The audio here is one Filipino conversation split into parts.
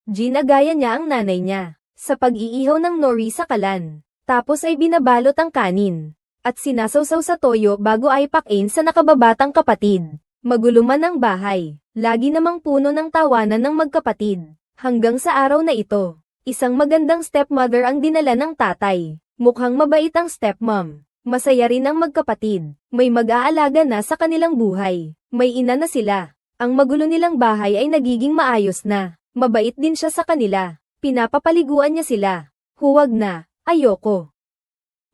Ginagaya niya ang nanay niya sa pag-iihaw ng nori sa kalan. Tapos ay binabalot ang kanin at sinasawsaw sa toyo bago ay pakain sa nakababatang kapatid. Magulo man ang bahay. Lagi namang puno ng tawanan ng magkapatid. Hanggang sa araw na ito, isang magandang stepmother ang dinala ng tatay. Mukhang mabait ang stepmom. Masaya rin ang magkapatid. May mag-aalaga na sa kanilang buhay. May ina na sila. Ang magulo nilang bahay ay nagiging maayos na. Mabait din siya sa kanila. Pinapapaliguan niya sila. Huwag na, ayoko.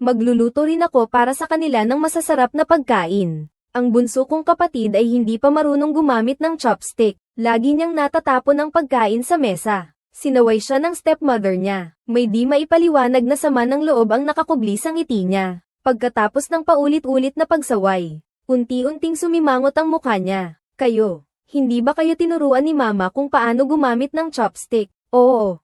Magluluto rin ako para sa kanila ng masasarap na pagkain. Ang bunso kong kapatid ay hindi pa marunong gumamit ng chopstick. Lagi niyang natatapon ang pagkain sa mesa. Sinaway siya ng stepmother niya. May di maipaliwanag na sama ng loob ang nakakubli sa ngiti niya. Pagkatapos ng paulit-ulit na pagsaway, unti-unting sumimangot ang mukha niya. Kayo, hindi ba kayo tinuruan ni mama kung paano gumamit ng chopstick? Oo.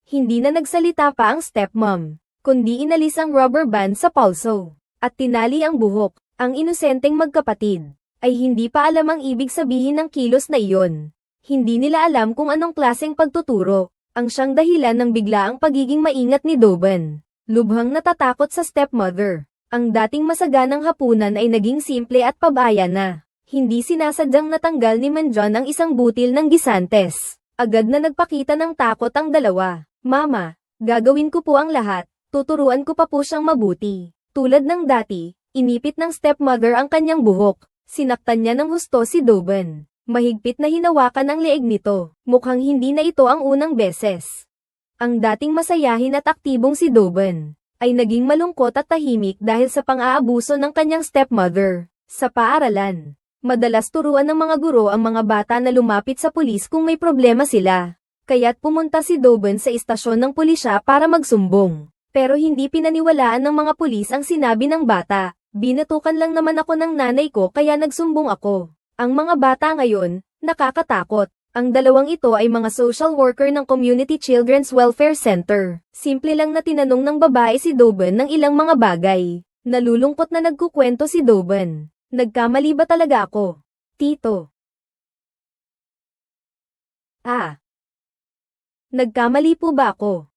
Hindi na nagsalita pa ang stepmom, kundi inalis ang rubber band sa pulso, at tinali ang buhok. Ang inosenteng magkapatid ay hindi pa alam ang ibig sabihin ng kilos na iyon. Hindi nila alam kung anong klaseng pagtuturo ang siyang dahilan ng biglaang pagiging maingat ni Doban. Lubhang natatakot sa stepmother. Ang dating masaganang hapunan ay naging simple at pabaya na. Hindi sinasadyang natanggal ni Manjon ang isang butil ng gisantes. Agad na nagpakita ng takot ang dalawa. Mama, gagawin ko po ang lahat. Tuturuan ko pa po siyang mabuti. Tulad ng dati, inipit ng stepmother ang kanyang buhok. Sinaktan niya ng husto si Doban. Mahigpit na hinawakan ang leeg nito. Mukhang hindi na ito ang unang beses. Ang dating masayahin at aktibong si Doban ay naging malungkot at tahimik dahil sa pang-aabuso ng kanyang stepmother. Sa paaralan, madalas turuan ng mga guro ang mga bata na lumapit sa pulis kung may problema sila. Kaya't pumunta si Doban sa istasyon ng pulisya para magsumbong. Pero hindi pinaniwalaan ng mga pulis ang sinabi ng bata. Binatukan lang naman ako ng nanay ko kaya nagsumbong ako. Ang mga bata ngayon, nakakatakot. Ang dalawang ito ay mga social worker ng Community Children's Welfare Center. Simple lang na tinanong ng babae si Doban ng ilang mga bagay. Nalulungkot na nagkukwento si Doban. Nagkamali ba talaga ako, Tito? Nagkamali po ba ako?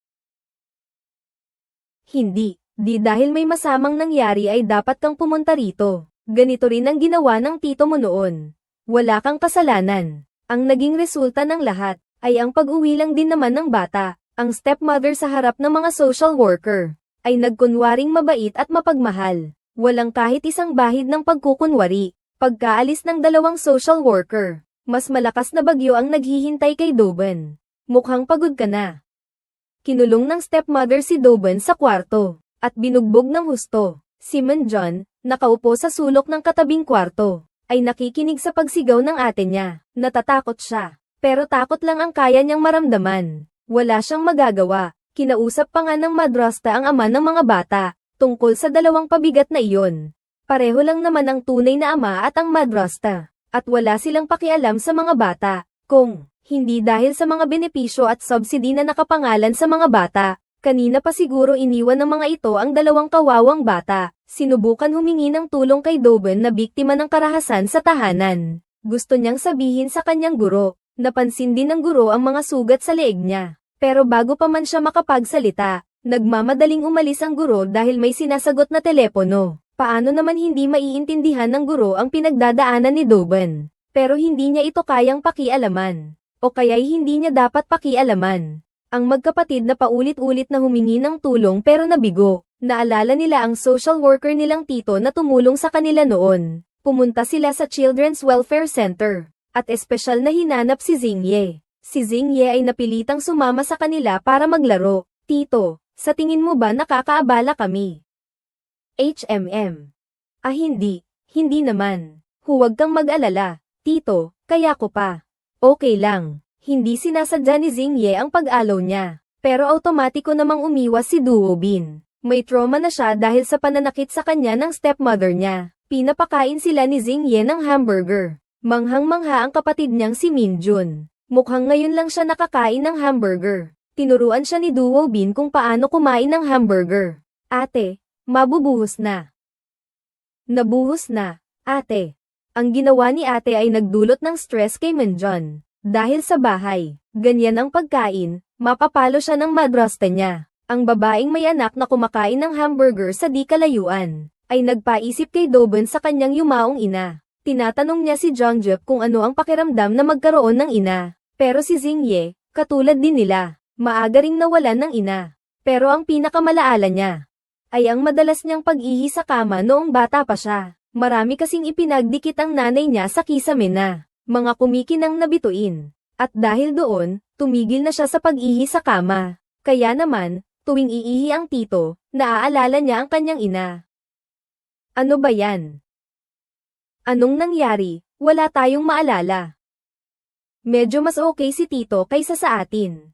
Hindi. Di dahil may masamang nangyari ay dapat kang pumunta rito. Ganito rin ang ginawa ng tito mo noon. Wala kang kasalanan. Ang naging resulta ng lahat ay ang pag-uwi lang din naman ng bata. Ang stepmother sa harap ng mga social worker ay nagkunwaring mabait at mapagmahal. Walang kahit isang bahid ng pagkukunwari. Pagkaalis ng dalawang social worker, mas malakas na bagyo ang naghihintay kay Doban. Mukhang pagod ka na. Kinulong ng stepmother si Doban sa kwarto at binugbog ng husto. Si Manjon, nakaupo sa sulok ng katabing kwarto, ay nakikinig sa pagsigaw ng ate niya. Natatakot siya, pero takot lang ang kaya niyang maramdaman. Wala siyang magagawa. Kinausap pa nga ng madrasta ang ama ng mga bata, tungkol sa dalawang pabigat na iyon. Pareho lang naman ang tunay na ama at ang madrasta, at wala silang pakialam sa mga bata, kung hindi dahil sa mga benepisyo at subsidy na nakapangalan sa mga bata. Kanina pa siguro iniwan ng mga ito ang dalawang kawawang bata. Sinubukan humingi ng tulong kay Doban na biktima ng karahasan sa tahanan. Gusto niyang sabihin sa kanyang guro. Napansin din ng guro ang mga sugat sa leeg niya. Pero bago pa man siya makapagsalita, nagmamadaling umalis ang guro dahil may sinasagot na telepono. Paano naman hindi maiintindihan ng guro ang pinagdadaanan ni Doban? Pero hindi niya ito kayang pakialaman. O kaya'y hindi niya dapat pakialaman. Ang magkapatid na paulit-ulit na humingi ng tulong pero nabigo. Naalala nila ang social worker nilang tito na tumulong sa kanila noon. Pumunta sila sa Children's Welfare Center. At espesyal na hinanap si Xingye. Si Xingye ay napilitang sumama sa kanila para maglaro. Tito, sa tingin mo ba nakakaabala kami? HMM. Hindi. Hindi naman. Huwag kang mag-alala. Tito, kaya ko pa. Okay lang. Hindi sinasadya ni Xingye ang pag-alaw niya. Pero automatiko namang umiwas si Duobin. May trauma na siya dahil sa pananakit sa kanya ng stepmother niya. Pinapakain sila ni Xingye ng hamburger. Manghang-mangha ang kapatid niyang si Minjun. Mukhang ngayon lang siya nakakain ng hamburger. Tinuruan siya ni Duobin kung paano kumain ng hamburger. Ate, mabubuhos na. Nabuhos na, ate. Ang ginawa ni ate ay nagdulot ng stress kay Manjon. Dahil sa bahay, Ganyan ang pagkain, mapapalo siya ng madrasta niya. Ang babaeng may anak na kumakain ng hamburger sa di kalayuan, ay nagpaisip kay Dobon sa kanyang yumaong ina. Tinatanong niya si Jongjep kung ano ang pakiramdam na magkaroon ng ina. Pero si Xingye, katulad din nila, maaga ring nawalan ng ina. Pero ang pinakamalaala niya, ay ang madalas niyang pag-ihi sa kama noong bata pa siya. Marami kasing ipinagdikit ang nanay niya sa kisame na mga kumikinang na bituin. At dahil doon, tumigil na siya sa pag-ihi sa kama. Kaya naman, tuwing iihi ang tito, naaalala niya ang kanyang ina. Ano ba yan? Anong nangyari? Wala tayong maalala. Medyo mas okay si tito kaysa sa atin.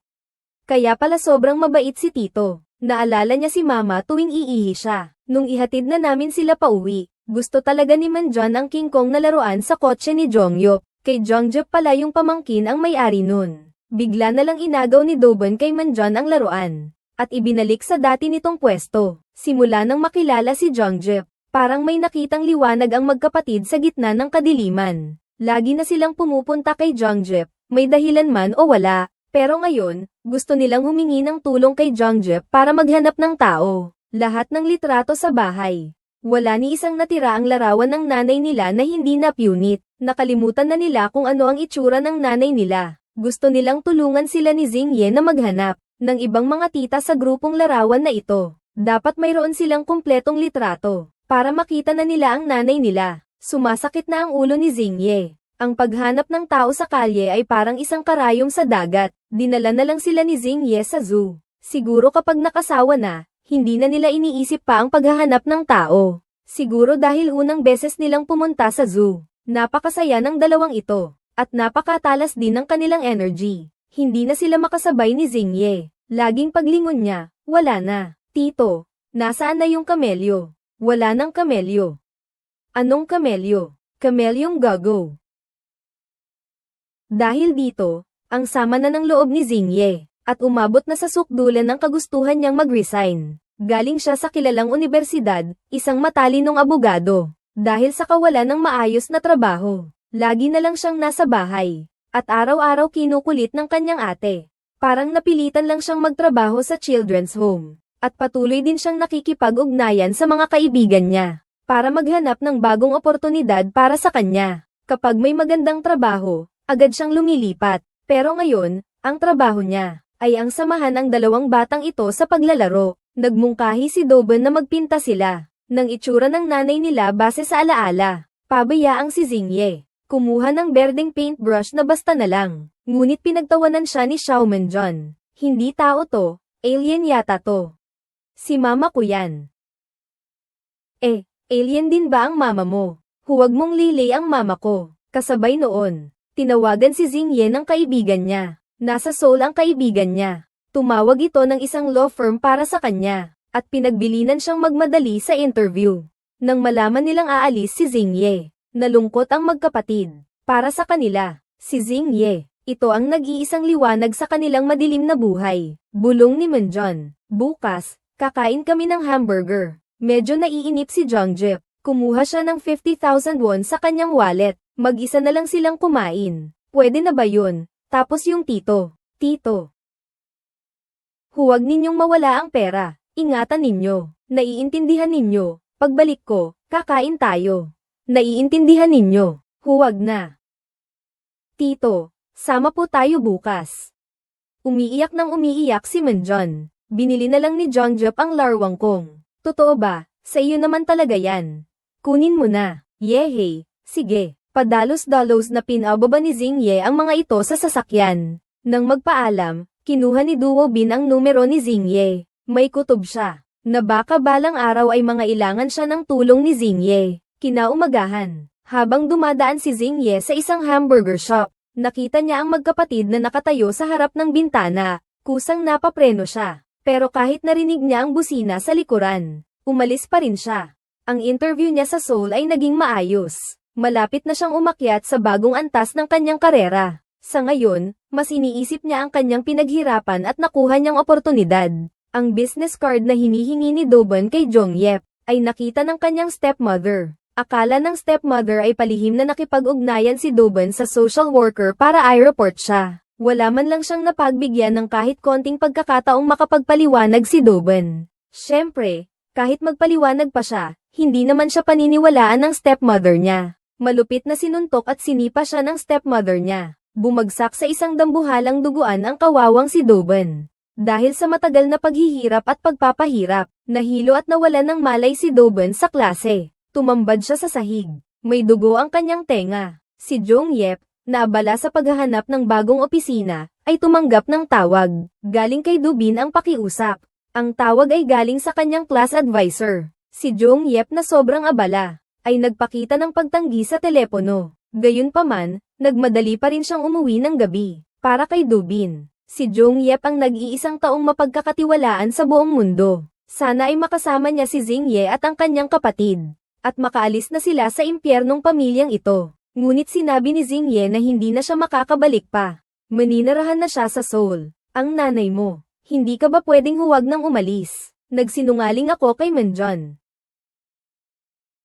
Kaya pala sobrang mabait si tito. Naalala niya si mama tuwing iihi siya. Nung ihatid na namin sila pauwi, gusto talaga ni Manjon ang King Kong na laruan sa kotse ni Jongyop. Kay Jongjep pala yung pamangkin ang may-ari nun. Bigla na lang inagaw ni Dobon kay Manjon ang laruan. At ibinalik sa dati nitong pwesto. Simula nang makilala si Jongjep, parang may nakitang liwanag ang magkapatid sa gitna ng kadiliman. Lagi na silang pumupunta kay Jongjep, may dahilan man o wala. Pero ngayon, gusto nilang humingi ng tulong kay Jongjep para maghanap ng tao. Lahat ng litrato sa bahay. Wala ni isang natira ang larawan ng nanay nila na hindi napunit. Nakalimutan na nila kung ano ang itsura ng nanay nila. Gusto nilang tulungan sila ni Xingye na maghanap ng ibang mga tita sa grupong larawan na ito. Dapat mayroon silang kumpletong litrato para makita na nila ang nanay nila. Sumasakit na ang ulo ni Xingye. Ang paghanap ng tao sa kalye ay parang isang karayom sa dagat. Dinala na lang sila ni Xingye sa zoo. Siguro kapag nakasawa na, hindi na nila iniisip pa ang paghahanap ng tao. Siguro dahil unang beses nilang pumunta sa zoo. Napakasaya ng dalawang ito, at napakatalas din ng kanilang energy. Hindi na sila makasabay ni Xingye. Laging paglingon niya, wala na. Tito, nasaan na yung kamelyo? Wala nang kamelyo. Anong kamelyo? Kamelyong gago. Dahil dito, ang sama na ng loob ni Xingye, at umabot na sa sukdulan ng kagustuhan niyang mag-resign. Galing siya sa kilalang universidad, isang matalinong abogado. Dahil sa kawalan ng maayos na trabaho, lagi na lang siyang nasa bahay, at araw-araw kinukulit ng kanyang ate. Parang napilitan lang siyang magtrabaho sa children's home, at patuloy din siyang nakikipag-ugnayan sa mga kaibigan niya, para maghanap ng bagong oportunidad para sa kanya. Kapag may magandang trabaho, agad siyang lumilipat. Pero ngayon, ang trabaho niya, ay ang samahan ang dalawang batang ito sa paglalaro. Nagmungkahi si Dobon na magpinta sila ng itsura ng nanay nila base sa alaala. Pabayaang si Xingye. Kumuha ng berdeng paintbrush na basta na lang. Ngunit pinagtawanan siya ni Xiao Manjon. Hindi tao to, alien yata to. Si mama ko yan. Alien din ba ang mama mo? Huwag mong lili ang mama ko. Kasabay noon, tinawagan si Xingye ng kaibigan niya. Nasa Seoul ang kaibigan niya. Tumawag ito ng isang law firm para sa kanya. At pinagbilinan siyang magmadali sa interview. Nang malaman nilang aalis si Xingye, nalungkot ang magkapatid. Para sa kanila, si Xingye, ito ang nag-iisang liwanag sa kanilang madilim na buhay. Bulong ni Manjon, bukas, kakain kami ng hamburger. Medyo naiinip si Jongjep. Kumuha siya ng 50,000 won sa kanyang wallet. Mag-isa na lang silang kumain. Pwede na ba yun? Tapos yung tito. Tito. Huwag ninyong mawala ang pera. Ingatan ninyo. Naiintindihan ninyo. Pagbalik ko, kakain tayo. Naiintindihan ninyo. Huwag na. Tito, sama po tayo bukas. Umiiyak nang umiiyak si Manjon. Binili na lang ni Jongjep ang larwang kong. Totoo ba? Sa iyo naman talaga yan. Kunin mo na. Yehey. Sige. Padalos-dalos na pinababa ni Xingye ang mga ito sa sasakyan. Nang magpaalam, kinuha ni Duo Bin ang numero ni Xingye. May kutob siya, na baka balang araw ay mangailangan siya ng tulong ni Xingye. Kinaumagahan, habang dumadaan si Xingye sa isang hamburger shop, nakita niya ang magkapatid na nakatayo sa harap ng bintana. Kusang napapreno siya, pero kahit narinig niya ang busina sa likuran, umalis pa rin siya. Ang interview niya sa Seoul ay naging maayos. Malapit na siyang umakyat sa bagong antas ng kanyang karera. Sa ngayon, mas iniisip niya ang kanyang pinaghirapan at nakuha niyang oportunidad. Ang business card na hinihingi ni Dobon kay Jongyep ay nakita ng kanyang stepmother. Akala ng stepmother ay palihim na nakipag-ugnayan si Dobon sa social worker para i-report siya. Wala man lang siyang napagbigyan ng kahit konting pagkakataong makapagpaliwanag si Doben. Siyempre, kahit magpaliwanag pa siya, hindi naman siya paniniwalaan ng stepmother niya. Malupit na sinuntok at sinipa siya ng stepmother niya. Bumagsak sa isang dambuhalang duguan ang kawawang si Doben. Dahil sa matagal na paghihirap at pagpapahirap, nahilo at nawalan ng malay si Doben sa klase. Tumambad siya sa sahig. May dugo ang kanyang tenga. Si Jong Yep, na abala sa paghahanap ng bagong opisina, ay tumanggap ng tawag. Galing kay Dubin ang pakiusap. Ang tawag ay galing sa kanyang class advisor. Si Jong Yep na sobrang abala, ay nagpakita ng pagtanggi sa telepono. Gayunpaman, nagmadali pa rin siyang umuwi ng gabi. Para kay Dubin, si Jong Yep ang nag-iisang taong mapagkakatiwalaan sa buong mundo. Sana ay makasama niya si Xingye at ang kanyang kapatid. At makaalis na sila sa impyernong pamilyang ito. Ngunit sinabi ni Xingye na hindi na siya makakabalik pa. Maninirahan na siya sa Seoul. Ang nanay mo, hindi ka ba pwedeng huwag nang umalis? Nagsinungaling ako kay Manjon.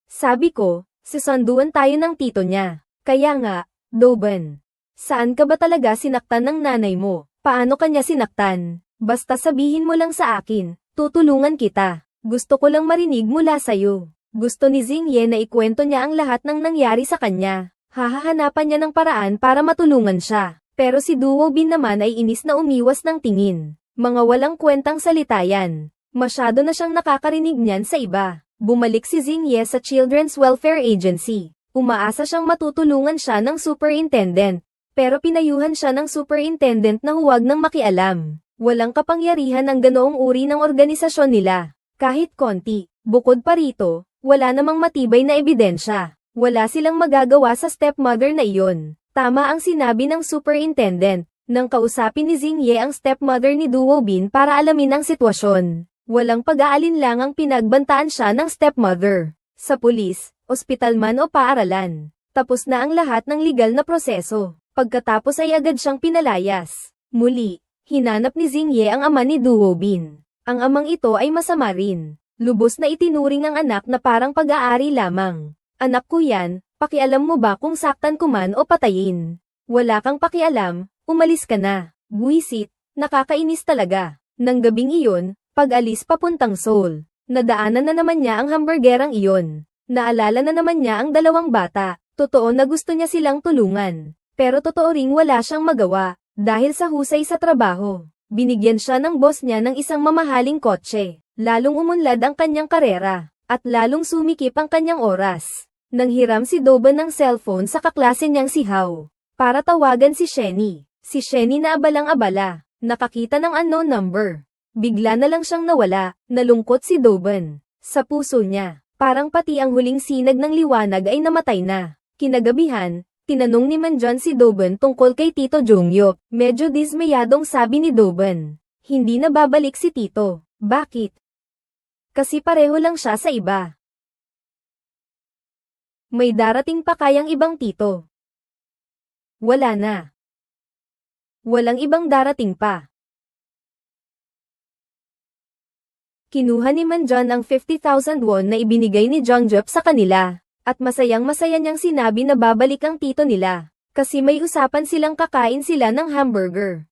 Sabi ko, susunduan tayo ng tito niya. Kaya nga, Doben. Saan ka ba talaga sinaktan ng nanay mo? Paano kanya sinaktan? Basta sabihin mo lang sa akin, tutulungan kita. Gusto ko lang marinig mula sa'yo. Gusto ni Xingye na ikwento niya ang lahat ng nangyari sa kanya. Hahahanapan niya ng paraan para matulungan siya. Pero si Duo Bin naman ay inis na umiwas ng tingin. Mga walang kwentang salita yan. Masyado na siyang nakakarinig niyan sa iba. Bumalik si Xingye sa Children's Welfare Agency. Umaasa siyang matutulungan siya ng superintendent. Pero pinayuhan siya ng superintendent na huwag nang makialam. Walang kapangyarihan ang ganoong uri ng organisasyon nila. Kahit konti. Bukod pa rito, wala namang matibay na ebidensya. Wala silang magagawa sa stepmother na iyon. Tama ang sinabi ng superintendent, nang kausapin ni Xingye ang stepmother ni Duo Bin para alamin ang sitwasyon. Walang pag-aalinlangang pinagbantaan siya ng stepmother. Sa pulis, ospital man o paaralan. Tapos na ang lahat ng legal na proseso. Pagkatapos ay agad siyang pinalayas. Muli, hinanap ni Xingye ang ama ni Duo Bin. Ang amang ito ay masama rin. Lubos na itinuring ang anak na parang pag-aari lamang. Anak ko yan, pakialam mo ba kung saktan ko man o patayin? Wala kang pakialam, umalis ka na. Buwisit, nakakainis talaga. Nang gabing iyon, pag-alis papuntang Seoul, nadaanan na naman niya ang hamburgerang iyon. Naalala na naman niya ang dalawang bata. Totoo na gusto niya silang tulungan. Pero totoo ring wala siyang magawa, dahil sa husay sa trabaho. Binigyan siya ng boss niya ng isang mamahaling kotse. Lalong umunlad ang kanyang karera, at lalong sumikip ang kanyang oras. Nanghiram si Doben ng cellphone sa kaklase niyang si Hao, para tawagan si Shenny. Si Shenny na abalang-abala, nakakita ng unknown number. Bigla na lang siyang nawala, nalungkot si Doben. Sa puso niya, parang pati ang huling sinag ng liwanag ay namatay na. Kinagabihan, tinanong ni Manjon si Doben tungkol kay Tito Jongyuk. Medyo dismayadong sabi ni Doben. Hindi na babalik si Tito. Bakit? Kasi pareho lang siya sa iba. May darating pa kayang ibang tito? Wala na. Walang ibang darating pa. Kinuha ni Manjon ang 50,000 won na ibinigay ni Jongjop sa kanila, at masayang-masaya niyang sinabi na babalik ang tito nila, kasi may usapan silang kakain sila ng hamburger.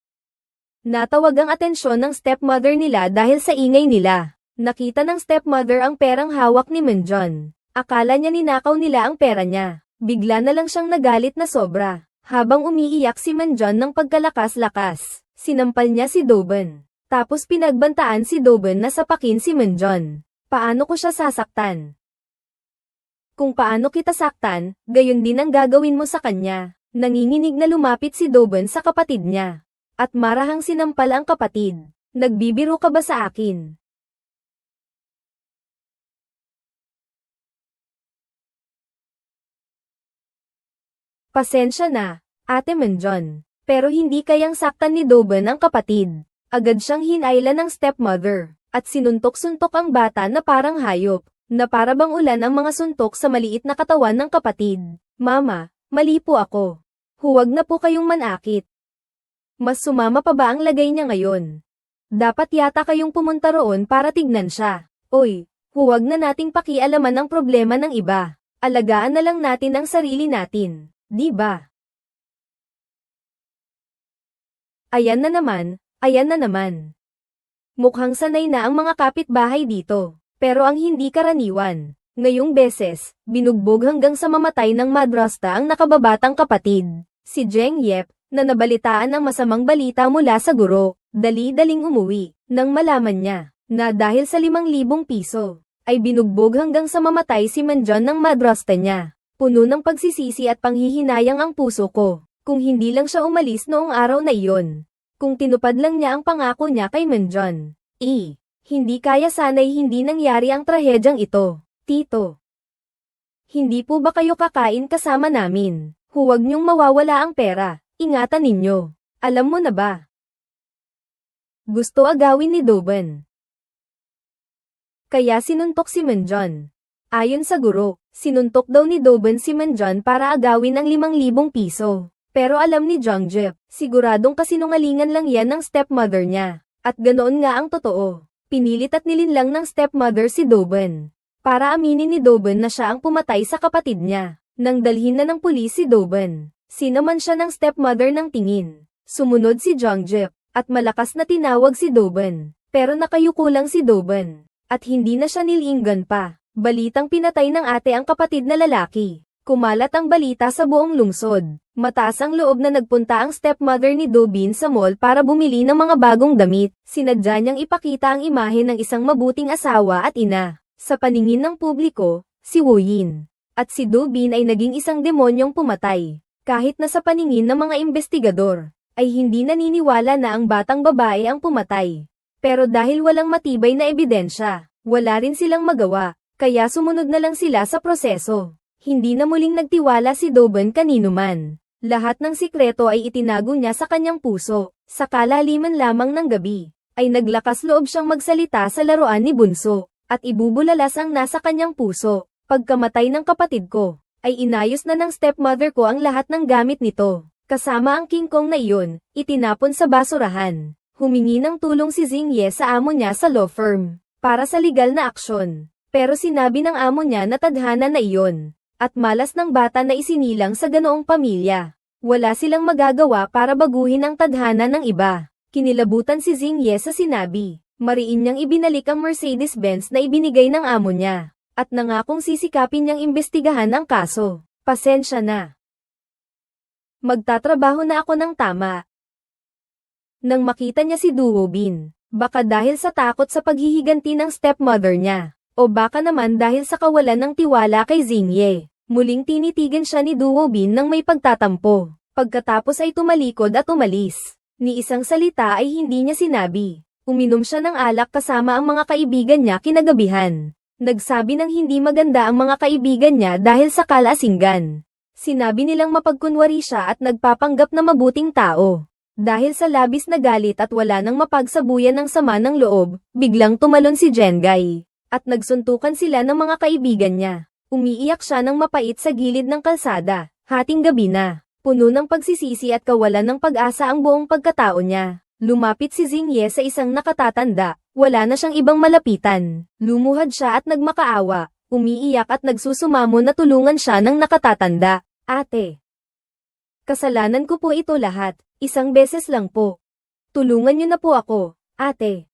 Natawag ang atensyon ng stepmother nila dahil sa ingay nila. Nakita ng stepmother ang perang hawak ni Manjon. Akala niya ninakaw nila ang pera niya. Bigla na lang siyang nagalit na sobra. Habang umiiyak si Manjon ng pagkalakas-lakas, sinampal niya si Doben. Tapos pinagbantaan si Doben na sapakin si Manjon. Paano ko siya sasaktan? Kung paano kita saktan, gayon din ang gagawin mo sa kanya. Nanginginig na lumapit si Doben sa kapatid niya. At marahang sinampal ang kapatid. Nagbibiro ka ba sa akin? Pasensya na, Ate Manjon. Pero hindi kayang saktan ni Doben ang kapatid. Agad siyang hinailan ng stepmother, at sinuntok-suntok ang bata na parang hayop, na para bang ulan ang mga suntok sa maliit na katawan ng kapatid. Mama, mali po ako. Huwag na po kayong manakit. Mas sumama pa ba ang lagay niya ngayon? Dapat yata kayong pumunta roon para tignan siya. Oy, huwag na nating pakialaman ang problema ng iba. Alagaan na lang natin ang sarili natin. Di ba? Ayan na naman, ayan na naman. Mukhang sanay na ang mga kapitbahay dito, pero ang hindi karaniwan. Ngayong beses, binugbog hanggang sa mamatay ng madrasta ang nakababatang kapatid, si Jeng Yep, na nabalitaan ang masamang balita mula sa guro, dali-daling umuwi, nang malaman niya, na dahil sa 5,000 piso, ay binugbog hanggang sa mamatay si Manjon ng madrasta niya. Puno ng pagsisisi at panghihinayang ang puso ko, kung hindi lang siya umalis noong araw na iyon. Kung tinupad lang niya ang pangako niya kay Manjon. Hindi kaya sana'y hindi nangyari ang trahedyang ito. Tito, hindi po ba kayo kakain kasama namin? Huwag niyong mawawala ang pera, ingatan ninyo. Alam mo na ba? Gusto agawin ni Doben. Kaya sinuntok si Manjon. Ayon sa guro, sinuntok daw ni Doben si Manjon para agawin ang 5,000 piso. Pero alam ni Jongjep, siguradong kasinungalingan lang yan ng stepmother niya. At ganoon nga ang totoo. Pinilit at nilinlang ng stepmother si Doben. Para aminin ni Doben na siya ang pumatay sa kapatid niya. Nang dalhin na ng pulis si Doben, sinaman siya ng stepmother ng tingin. Sumunod si Jongjep, at malakas na tinawag si Doben. Pero nakayuko lang si Doben. At hindi na siya nilinggan pa. Balitang pinatay ng ate ang kapatid na lalaki. Kumalat ang balita sa buong lungsod. Mataas ang loob na nagpunta ang stepmother ni Dobin sa mall para bumili ng mga bagong damit. Sinadya niyang ipakita ang imahe ng isang mabuting asawa at ina. Sa paningin ng publiko, si Woo-yin at si Dobin ay naging isang demonyong pumatay. Kahit na sa paningin ng mga investigador, ay hindi naniniwala na ang batang babae ang pumatay. Pero dahil walang matibay na ebidensya, wala rin silang magawa, kaya sumunod na lang sila sa proseso. Hindi na muling nagtiwala si Doben kanino man. Lahat ng sikreto ay itinago niya sa kanyang puso. Sa kalaliman lamang ng gabi, ay naglakas loob siyang magsalita sa laruan ni Bunso, at ibubulalas ang nasa kanyang puso. Pagkamatay ng kapatid ko, ay inayos na ng stepmother ko ang lahat ng gamit nito. Kasama ang King Kong na iyon, itinapon sa basurahan. Humingi ng tulong si Xingye sa amo niya sa law firm, para sa legal na aksyon. Pero sinabi ng amo niya na tadhana na iyon, at malas ng bata na isinilang sa ganoong pamilya. Wala silang magagawa para baguhin ang tadhana ng iba. Kinilabutan si Xingye sa sinabi. Mariin niyang ibinalik ang Mercedes-Benz na ibinigay ng amo niya, at nangakong sisikapin niyang imbestigahan ang kaso. Pasensya na. Magtatrabaho na ako ng tama. Nang makita niya si Duwobin, baka dahil sa takot sa paghihiganti ng stepmother niya, o baka naman dahil sa kawalan ng tiwala kay Xingye, muling tinitigan siya ni Duwobin ng may pagtatampo. Pagkatapos ay tumalikod at umalis. Ni isang salita ay hindi niya sinabi. Uminom siya ng alak kasama ang mga kaibigan niya kinagabihan. Nagsabi ng hindi maganda ang mga kaibigan niya dahil sa kalasingan. Sinabi nilang mapagkunwari siya at nagpapanggap na mabuting tao. Dahil sa labis na galit at wala nang mapagsabuyan ng sama ng loob, biglang tumalon si Jengay. At nagsuntukan sila ng mga kaibigan niya. Umiiyak siya ng mapait sa gilid ng kalsada. Hating gabi na. Puno ng pagsisisi at kawalan ng pag-asa ang buong pagkatao niya. Lumapit si Xingye sa isang nakatatanda. Wala na siyang ibang malapitan. Lumuhad siya at nagmakaawa. Umiiyak at nagsusumamo na tulungan siya ng nakatatanda. Ate, kasalanan ko po ito lahat. Isang beses lang po. Tulungan niyo na po ako, ate.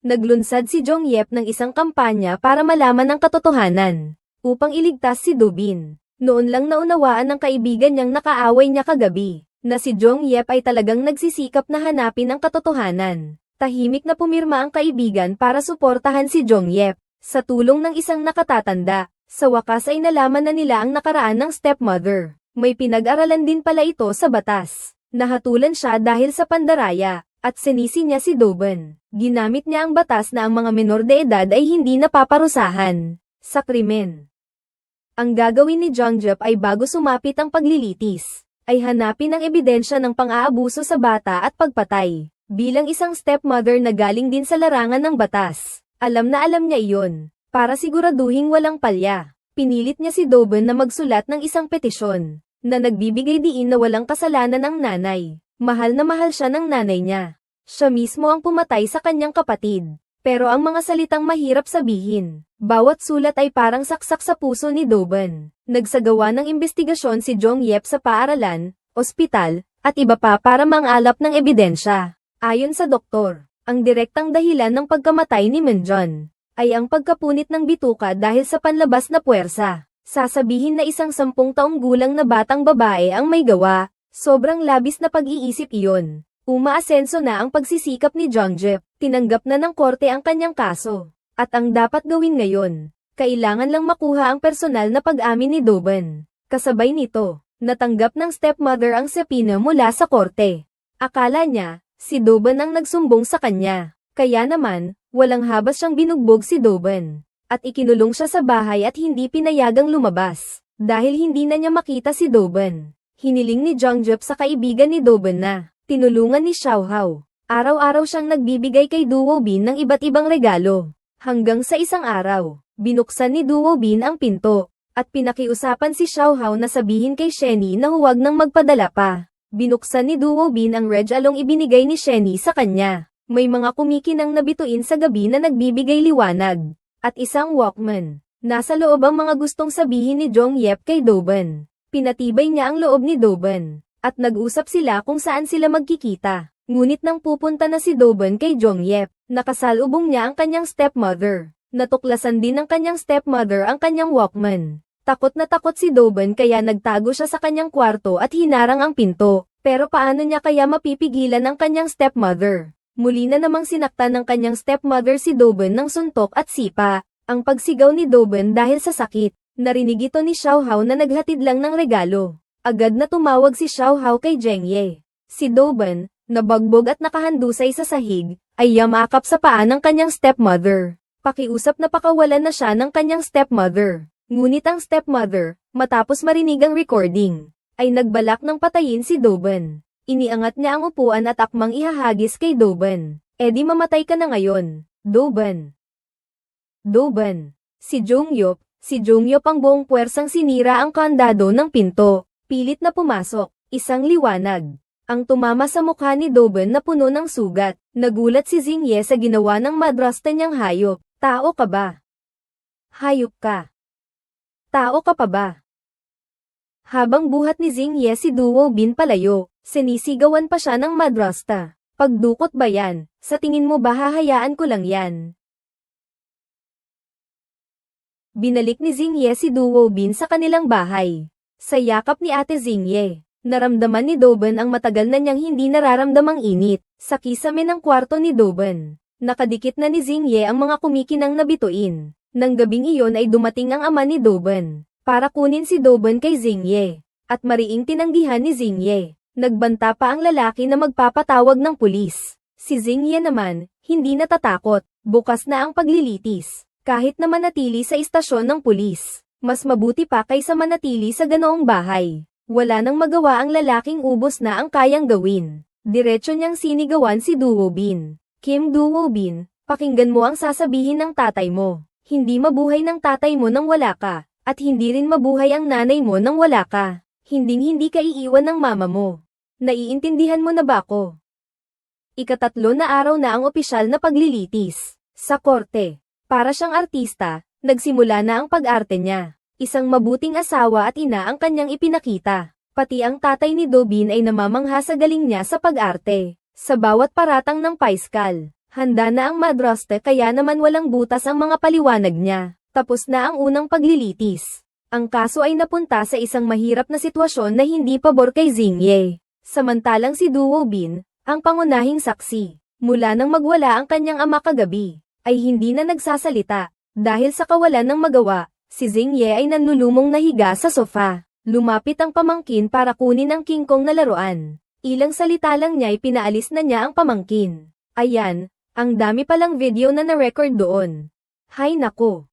Naglunsad si Jongyep ng isang kampanya para malaman ang katotohanan, upang iligtas si Dobin. Noon lang naunawaan ng kaibigan niyang nakaaway niya kagabi, na si Jongyep ay talagang nagsisikap na hanapin ang katotohanan. Tahimik na pumirma ang kaibigan para suportahan si Jongyep, sa tulong ng isang nakatatanda. Sa wakas ay nalaman na nila ang nakaraan ng stepmother. May pinag-aralan din pala ito sa batas. Nahatulan siya dahil sa pandaraya, at sinisi niya si Doben. Ginamit niya ang batas na ang mga menor de edad ay hindi napaparusahan sa krimen. Ang gagawin ni Jongjep ay bago sumapit ang paglilitis, ay hanapin ang ebidensya ng pang-aabuso sa bata at pagpatay. Bilang isang stepmother na galing din sa larangan ng batas, alam na alam niya iyon. Para siguraduhing walang palya, pinilit niya si Doben na magsulat ng isang petisyon, na nagbibigay diin na walang kasalanan ang nanay. Mahal na mahal siya ng nanay niya. Siya mismo ang pumatay sa kanyang kapatid. Pero ang mga salitang mahirap sabihin, bawat sulat ay parang saksak sa puso ni Doben. Nagsagawa ng investigasyon si Jongyep sa paaralan, ospital, at iba pa para mangalap ng ebidensya. Ayon sa doktor, ang direktang dahilan ng pagkamatay ni Minjon ay ang pagkapunit ng bituka dahil sa panlabas na puwersa. Sasabihin na isang 10 taong gulang na batang babae ang may gawa, sobrang labis na pag-iisip iyon. Umaasenso na ang pagsisikap ni Jongjep, tinanggap na ng korte ang kanyang kaso. At ang dapat gawin ngayon, kailangan lang makuha ang personal na pag-amin ni Doban. Kasabay nito, natanggap ng stepmother ang sepina mula sa korte. Akala niya, si Doban ang nagsumbong sa kanya. Kaya naman, walang habas siyang binugbog si Doban. At ikinulong siya sa bahay at hindi pinayagang lumabas. Dahil hindi na niya makita si Doban. Hiniling ni Jongjep sa kaibigan ni Doban na tinulungan ni Xiao Hao. Araw-araw siyang nagbibigay kay Duo Bin ng iba't ibang regalo. Hanggang sa isang araw, binuksan ni Duo Bin ang pinto. At pinakiusapan si Xiao Hao na sabihin kay Shenny na huwag nang magpadala pa. Binuksan ni Duo Bin ang regalong ibinigay ni Shenny sa kanya. May mga kumikinang na bituin sa gabi na nagbibigay liwanag. At isang Walkman. Nasa loob ang mga gustong sabihin ni Jongjep kay Doban. Pinatibay niya ang loob ni Doban. At nag-usap sila kung saan sila magkikita. Ngunit nang pupunta na si Doban kay Jongjep, nakasalubong niya ang kanyang stepmother. Natuklasan din ng kanyang stepmother ang kanyang Walkman. Takot na takot si Doban kaya nagtago siya sa kanyang kwarto at hinarang ang pinto. Pero paano niya kaya mapipigilan ang kanyang stepmother? Muli na namang sinaktan ng kanyang stepmother si Doban ng suntok at sipa. Ang pagsigaw ni Doban dahil sa sakit. Narinig ito ni Xiao Hao na naghatid lang ng regalo. Agad na tumawag si Xiao Hao kay Zheng Ye. Si Doban, nabagbog at nakahandusay sa sahig, ay yamakap sa paa ng kanyang stepmother. Pakiusap na pakawalan na siya ng kanyang stepmother. Ngunit ang stepmother, matapos marinig ang recording, ay nagbalak ng patayin si Doban. Iniangat niya ang upuan at akmang ihahagis kay Doban. "Di mamatay ka na ngayon, Doban." Doban. Si Jongyop ang buong puwersang sinira ang kandado ng pinto. Pilit na pumasok, isang liwanag. Ang tumama sa mukha ni Doban na puno ng sugat. Nagulat si Xingye sa ginawa ng madrasta niyang hayop. "Tao ka ba? Hayop ka. Tao ka pa ba?" Habang buhat ni Xingye si Duo Bin palayo, sinisigawan pa siya ng madrasta. "Pagdukot ba yan? Sa tingin mo ba hahayaan ko lang yan?" Binalik ni Xingye si Duo Bin sa kanilang bahay. Sa yakap ni Ate Xingye, naramdaman ni Doban ang matagal na niyang hindi nararamdamang init. Sa kisame ng kwarto ni Doban, nakadikit na ni Xingye ang mga kumikinang na bituin. Nang gabing iyon ay dumating ang ama ni Doban para kunin si Doban kay Xingye. At mariing tinanggihan ni Xingye. Nagbanta pa ang lalaki na magpapatawag ng pulis. Si Xingye naman, hindi natatakot. Bukas na ang paglilitis. Kahit na manatili sa istasyon ng pulis, mas mabuti pa kaysa manatili sa ganoong bahay. Wala nang magawa ang lalaking, ubos na ang kayang gawin. Diretso niyang sinigawan si Duo Bin. "Kim Duo Bin, pakinggan mo ang sasabihin ng tatay mo. Hindi mabuhay ng tatay mo nang wala ka, at hindi rin mabuhay ang nanay mo nang wala ka. Hinding-hindi ka iiwan ng mama mo. Naiintindihan mo na ba ako?" Ika-3 na araw na ang opisyal na paglilitis. Sa korte. Para siyang artista, nagsimula na ang pag-arte niya. Isang mabuting asawa at ina ang kanyang ipinakita. Pati ang tatay ni Dobin ay namamangha sa galing niya sa pag-arte. Sa bawat paratang ng paiskal, handa na ang madraste kaya naman walang butas ang mga paliwanag niya. Tapos na ang unang paglilitis. Ang kaso ay napunta sa isang mahirap na sitwasyon na hindi pabor kay Xingye. Samantalang si Duo Bin, ang pangunahing saksi, mula nang magwala ang kanyang ama kagabi, ay hindi na nagsasalita. Dahil sa kawalan ng magawa, si Xingye ay nanlulumong nahiga sa sofa. Lumapit ang pamangkin para kunin ang kingkong na laruan. Ilang salita lang niya ay pinaalis na niya ang pamangkin. Ayan, ang dami palang video na na-record doon. Hay nako!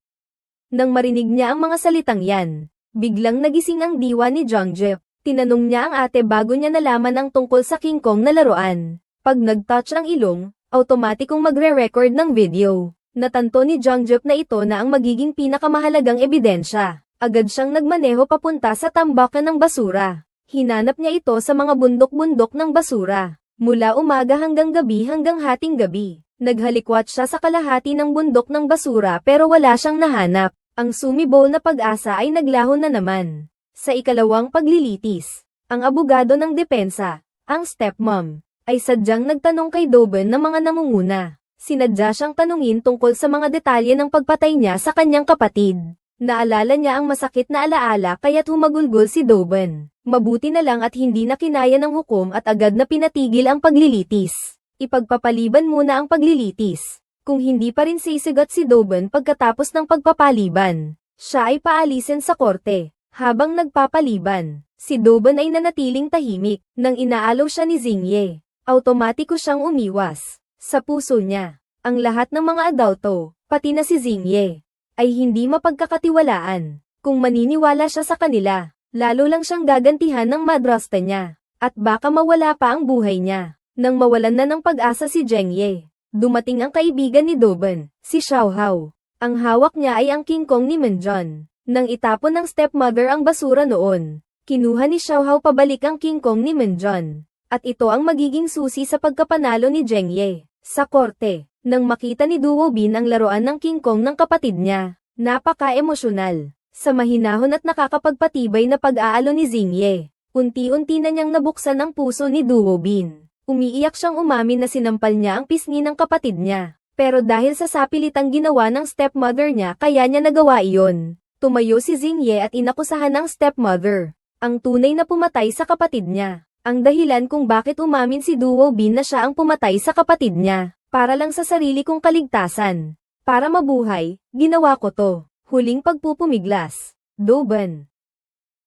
Nang marinig niya ang mga salitang yan, biglang nagising ang diwa ni Jongjep. Tinanong niya ang ate bago niya nalaman ang tungkol sa kingkong na laruan. Pag nag-touch ang ilong, automatikong magre-record ng video. Natanto ni Jongjep na ito na ang magiging pinakamahalagang ebidensya. Agad siyang nagmaneho papunta sa tambakan ng basura. Hinanap niya ito sa mga bundok-bundok ng basura. Mula umaga hanggang gabi hanggang hating gabi. Naghalikwat siya sa kalahati ng bundok ng basura pero wala siyang nahanap. Ang sumibol na pag-asa ay naglaho na naman. Sa ikalawang paglilitis, Ang abogado ng depensa, ang stepmom, ay sadyang nagtanong kay Doben ng mga namunguna. Sinadya siyang tanungin tungkol sa mga detalye ng pagpatay niya sa kanyang kapatid. Naalala niya ang masakit na alaala kaya't humagulgol si Doben. Mabuti na lang at hindi na kinaya ng hukom at agad na pinatigil ang paglilitis. Ipagpapaliban muna ang paglilitis. Kung hindi pa rin sisigat si Doben pagkatapos ng pagpapaliban, siya ay paalisin sa korte. Habang nagpapaliban, si Doben ay nanatiling tahimik. Nang inaalaw siya ni Xingye, automatiko siyang umiwas. Sa puso niya, ang lahat ng mga adulto, pati na si Xingye, ay hindi mapagkakatiwalaan. Kung maniniwala siya sa kanila, lalo lang siyang gagantihan ng madrasta niya, at baka mawala pa ang buhay niya. Nang mawalan na ng pag-asa si Zhengye, dumating ang kaibigan ni Doben, si Xiao Hao. Ang hawak niya ay ang King Kong ni Menjon. Nang itapon ng stepmother ang basura noon, kinuha ni Xiao Hao pabalik ang King Kong ni Menjon. At ito ang magiging susi sa pagkapanalo ni Zhengye. Sa korte, nang makita ni Duo Bin ang laruan ng King Kong ng kapatid niya, napaka-emosyonal. Sa mahinahon at nakakapagpatibay na pag-aalo ni Xingye, unti-unti na niyang nabuksan ang puso ni Duo Bin. Umiiyak siyang umamin na sinampal niya ang pisngi ng kapatid niya. Pero dahil sa sapilitang ginawa ng stepmother niya kaya niya nagawa iyon. Tumayo si Xingye at inakusahan ng stepmother, ang tunay na pumatay sa kapatid niya. Ang dahilan kung bakit umamin si Duo Bin na siya ang pumatay sa kapatid niya, para lang sa sarili kong kaligtasan. Para mabuhay, ginawa ko to. Huling pagpupumiglas. Doben.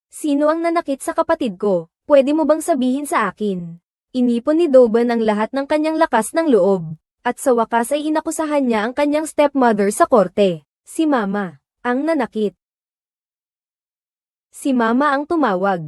Sino ang nanakit sa kapatid ko? Pwede mo bang sabihin sa akin? Inipon ni Doben ang lahat ng kanyang lakas ng loob. At sa wakas ay inakusahan niya ang kanyang stepmother sa korte. Si Mama, ang nanakit. Si Mama ang tumawag.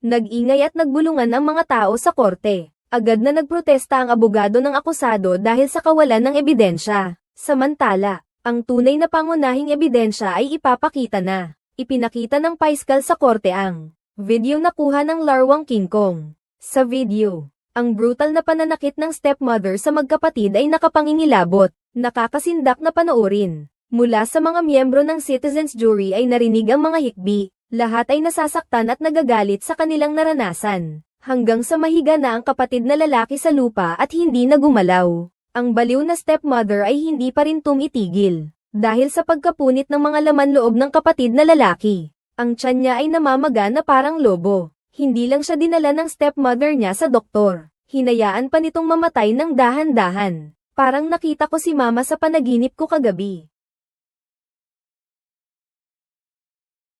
Nag-ingay at nagbulungan ang mga tao sa korte. Agad na nagprotesta ang abogado ng akusado dahil sa kawalan ng ebidensya. Samantala, ang tunay na pangunahing ebidensya ay ipapakita na. Ipinakita ng paiskal sa korte ang video nakuha ng larwang King Kong. Sa video, ang brutal na pananakit ng stepmother sa magkapatid ay nakapangingilabot. Nakakasindak na panoorin. Mula sa mga miyembro ng citizens jury ay narinig ang mga hikbi. Lahat ay nasasaktan at nagagalit sa kanilang naranasan. Hanggang sa mahiga na ang kapatid na lalaki sa lupa at hindi na gumalaw. Ang baliw na stepmother ay hindi pa rin tumitigil. Dahil sa pagkapunit ng mga laman loob ng kapatid na lalaki. Ang tiyan niya ay namamaga na parang lobo. Hindi lang siya dinala ng stepmother niya sa doktor. Hinayaan pa nitong mamatay ng dahan-dahan. Parang nakita ko si Mama sa panaginip ko kagabi.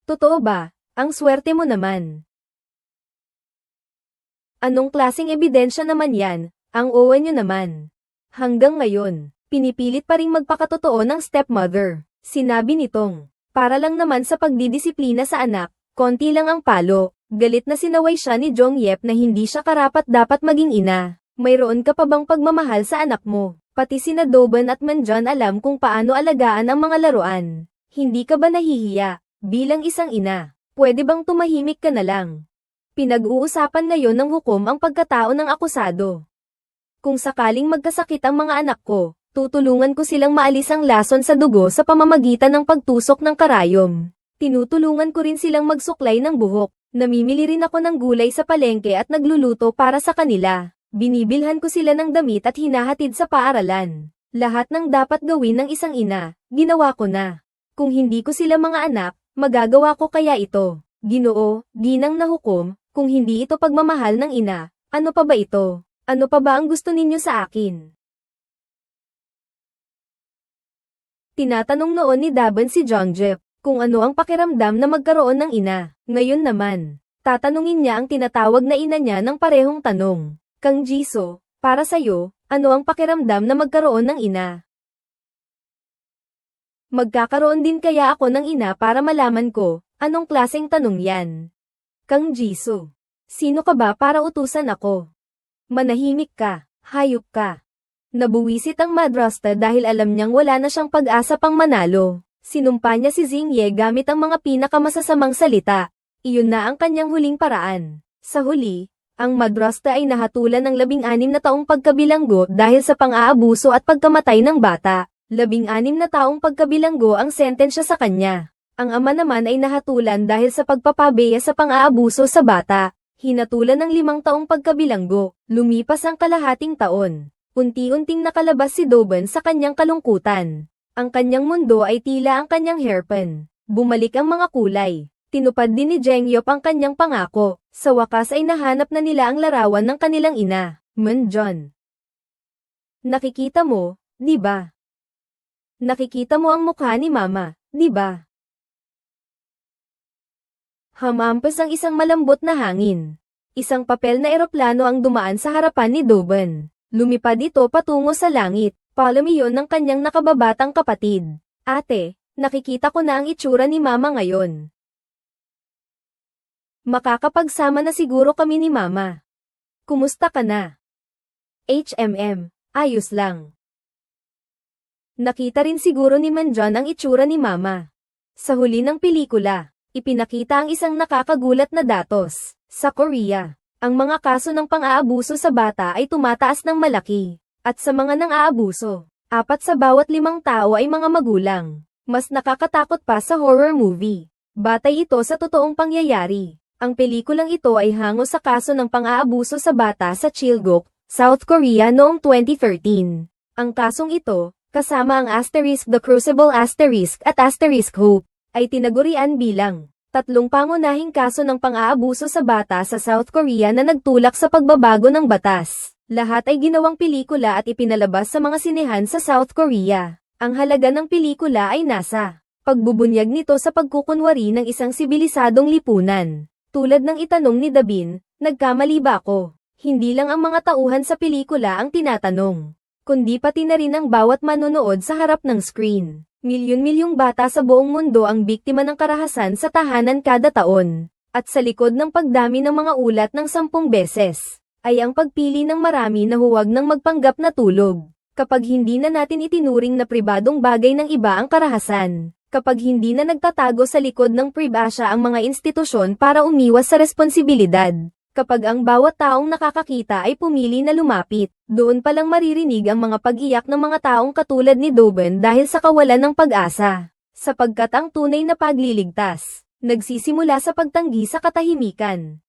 Totoo ba? Ang swerte mo naman. Anong klaseng ebidensya naman yan? Ang owa nyo naman. Hanggang ngayon, pinipilit pa ring magpakatotoo ng stepmother. Sinabi nitong, para lang naman sa pagdidisiplina sa anak, konti lang ang palo. Galit na sinaway siya ni Jong Yep na hindi siya karapat-dapat maging ina. Mayroon ka pa bang pagmamahal sa anak mo? Pati sina Doben at Menjon alam kung paano alagaan ang mga laruan. Hindi ka ba nahihiya? Bilang isang ina, pwede bang tumahimik ka na lang? Pinag-uusapan ngayon ng hukom ang pagkatao ng akusado. Kung sakaling magkasakit ang mga anak ko, tutulungan ko silang maalis ang lason sa dugo sa pamamagitan ng pagtusok ng karayom. Tinutulungan ko rin silang magsuklay ng buhok. Namimili rin ako ng gulay sa palengke at nagluluto para sa kanila. Binibilhan ko sila ng damit at hinahatid sa paaralan. Lahat ng dapat gawin ng isang ina, ginawa ko na. Kung hindi ko sila mga anak, magagawa ko kaya ito. Ginoo, ginang na hukom, kung hindi ito pagmamahal ng ina, ano pa ba ito? Ano pa ba ang gusto ninyo sa akin? Tinatanong noon ni Daban si Jongjep, kung ano ang pakiramdam na magkaroon ng ina. Ngayon naman, tatanungin niya ang tinatawag na ina niya ng parehong tanong. Kang Jisoo, para sa'yo, ano ang pakiramdam na magkaroon ng ina? Magkakaroon din kaya ako ng ina para malaman ko, anong klaseng tanong yan? Kang Jisoo, sino ka ba para utusan ako? Manahimik ka, hayop ka. Nabuwisit ang madrasta dahil alam niyang wala na siyang pag-asa pang manalo. Sinumpa niya si Xingye gamit ang mga pinakamasasamang salita. Iyon na ang kanyang huling paraan. Sa huli, ang madrasta ay nahatulan ng 16 na taong pagkabilanggo dahil sa pang-aabuso at pagkamatay ng bata. 16 na taong pagkabilanggo ang sentensya sa kanya. Ang ama naman ay nahatulan dahil sa pagpapabeya sa pang-aabuso sa bata. Hinatulan ng 5 taong pagkabilanggo. Lumipas ang kalahating taon. Unti-unting nakalabas si Doben sa kanyang kalungkutan. Ang kanyang mundo ay tila ang kanyang hairpin. Bumalik ang mga kulay. Tinupad din ni Jengyop ang kanyang pangako. Sa wakas ay nahanap na nila ang larawan ng kanilang ina, Munjon. Nakikita mo, di ba? Nakikita mo ang mukha ni Mama, di ba? Hamampas ang isang malambot na hangin. Isang papel na eroplano ang dumaan sa harapan ni Doben. Lumipad ito patungo sa langit. Palom iyon ng kanyang nakababatang kapatid. Ate, nakikita ko na ang itsura ni Mama ngayon. Makakapagsama na siguro kami ni Mama. Kumusta ka na? Ayos lang. Nakita rin siguro ni Munjon ang itsura ni Mama. Sa huli ng pelikula, ipinakita ang isang nakakagulat na datos. Sa Korea, ang mga kaso ng pang-aabuso sa bata ay tumataas ng malaki. At sa mga nang-aabuso, 4 sa bawat 5 tao ay mga magulang. Mas nakakatakot pa sa horror movie. Batay ito sa totoong pangyayari. Ang pelikulang ito ay hango sa kaso ng pang-aabuso sa bata sa Chilguk, South Korea noong 2013. Ang kasong ito, kasama ang *The Crucible* at *Hope, ay tinagurian bilang 3 pangunahing kaso ng pang-aabuso sa bata sa South Korea na nagtulak sa pagbabago ng batas. Lahat ay ginawang pelikula at ipinalabas sa mga sinehan sa South Korea. Ang halaga ng pelikula ay nasa pagbubunyag nito sa pagkukunwari ng isang sibilisadong lipunan. Tulad ng itanong ni Dabin, nagkamali ba ako? Hindi lang ang mga tauhan sa pelikula ang tinatanong, kundi pati na rin ang bawat manonood sa harap ng screen. Milyon-milyong bata sa buong mundo ang biktima ng karahasan sa tahanan kada taon. At sa likod ng pagdami ng mga ulat ng 10 beses, ay ang pagpili ng marami na huwag nang magpanggap na tulog. Kapag hindi na natin itinuring na pribadong bagay ng iba ang karahasan. Kapag hindi na nagtatago sa likod ng pribasya ang mga institusyon para umiwas sa responsibilidad. Kapag ang bawat taong nakakakita ay pumili na lumapit, doon palang maririnig ang mga pag-iyak ng mga taong katulad ni Doben dahil sa kawalan ng pag-asa. Sapagkat ang tunay na pagliligtas, nagsisimula sa pagtanggi sa katahimikan.